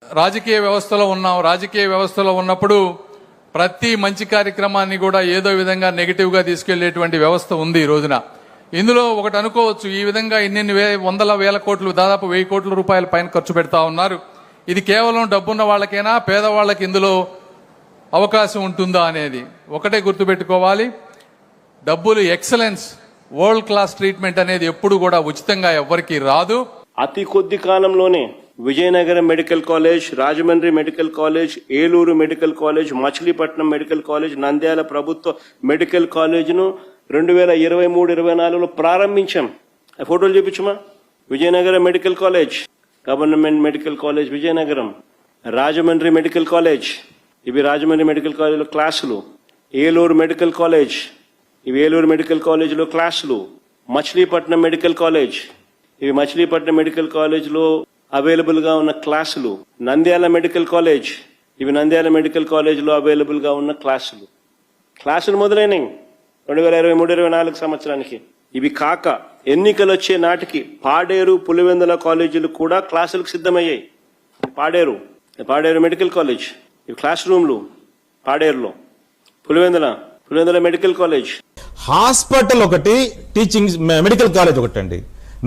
రాజకీయ వ్యవస్థలో ఉన్నప్పుడు ప్రతి మంచి కార్యక్రమాన్ని కూడా ఏదో విధంగా నెగటివ్ గా తీసుకెళ్లేటువంటి వ్యవస్థ ఉంది ఈ రోజున. ఇందులో ఒకటి అనుకోవచ్చు, ఈ విధంగా ఇన్ని వందల వేల కోట్లు, దాదాపు 1000 కోట్ల రూపాయల పైన ఖర్చు పెడతా ఉన్నారు. ఇది కేవలం డబ్బున్న వాళ్ళకైనా, పేదవాళ్ళకి ఇందులో అవకాశం ఉంటుందా అనేది ఒకటే గుర్తుపెట్టుకోవాలి. డబ్బులు ఎక్సలెన్స్, వరల్డ్ క్లాస్ ట్రీట్మెంట్ అనేది ఎప్పుడు కూడా ఉచితంగా ఎవ్వరికీ రాదు. అతి కొద్ది కాలంలోనే Vizianagaram medical college, Rajahmundry medical college, Eluru medical college, Machilipatnam medical college, Nandyal ప్రభుత్వ మెడికల్ కాలేజ్ను 2023-24లో ప్రారంభించాం. ఫోటోలు చూపించమా. Vizianagaram medical college, government medical college Vizianagaram, Rajahmundry medical college, ఇవి రాజమండ్రి మెడికల్ కాలేజ్లో క్లాసులు, ఏలూరు మెడికల్ కాలేజ్, ఇవి ఏలూరు మెడికల్ కాలేజ్లో క్లాసులు, మచిలీపట్నం మెడికల్ కాలేజ్, ఇవి మచిలీపట్నం మెడికల్ కాలేజ్లో అవైలబుల్ గా ఉన్న క్లాసులు, నంద్యాల మెడికల్ కాలేజ్, ఇవి నంద్యాల మెడికల్ కాలేజ్లో అవైలబుల్ గా ఉన్న క్లాసులు మొదలైనవి 2023-24 సంవత్సరానికి. ఇవి కాక ఎన్నికలు వచ్చే నాటికి పాడేరు, పులివెందుల కాలేజీలు కూడా క్లాసులకు సిద్ధమయ్యాయి. పాడేరు మెడికల్ కాలేజ్, ఇవి క్లాస్ రూమ్లు పాడేరులో, పులివెందుల మెడికల్ కాలేజ్. హాస్పిటల్ ఒకటి, టీచింగ్ మెడికల్ కాలేజ్ ఒకటి అండి.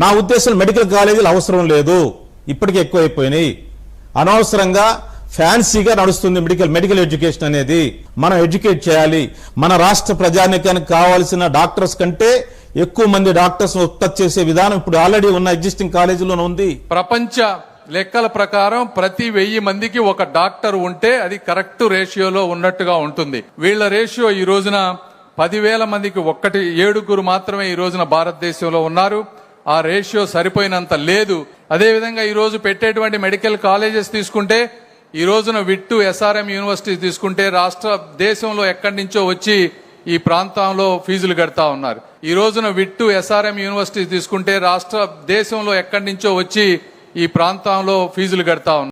నా ఉద్దేశం మెడికల్ కాలేజీలు అవసరం లేదు, ఇప్పటికే ఎక్కువైపోయినాయి. అనవసరంగా ఫ్యాన్సీగా నడుస్తుంది మెడికల్ ఎడ్యుకేషన్ అనేది. మనం ఎడ్యుకేట్ చేయాలి. మన రాష్ట్ర ప్రజానీకానికి కావాల్సిన డాక్టర్స్ కంటే ఎక్కువ మంది డాక్టర్స్ ఉత్పత్తి చేసే విధానం ఇప్పుడు ఆల్రెడీ ఉన్న ఎగ్జిస్టింగ్ కాలేజీలోనే ఉంది. ప్రపంచ లెక్కల ప్రకారం ప్రతి 1000 మందికి ఒక డాక్టర్ ఉంటే అది కరెక్ట్ రేషియోలో ఉన్నట్టుగా ఉంటుంది. వీళ్ళ రేషియో ఈ రోజున 10,000 మందికి 7 మాత్రమే ఈ రోజున భారతదేశంలో ఉన్నారు. ఆ రేషియో సరిపోయినంత లేదు. అదేవిధంగా ఈ రోజు పెట్టేటువంటి మెడికల్ కాలేజెస్ తీసుకుంటే, ఈ రోజున విట్టు, SRM యూనివర్సిటీ తీసుకుంటే రాష్ట్ర దేశంలో ఎక్కడి నుంచో వచ్చి ఈ ప్రాంతంలో ఫీజులు కడతా ఉన్నారు. ఈ రోజున విట్టు, SRM యూనివర్సిటీ తీసుకుంటే రాష్ట్ర దేశంలో ఎక్కడి నుంచో వచ్చి ఈ ప్రాంతంలో ఫీజులు కడతా ఉన్నారు.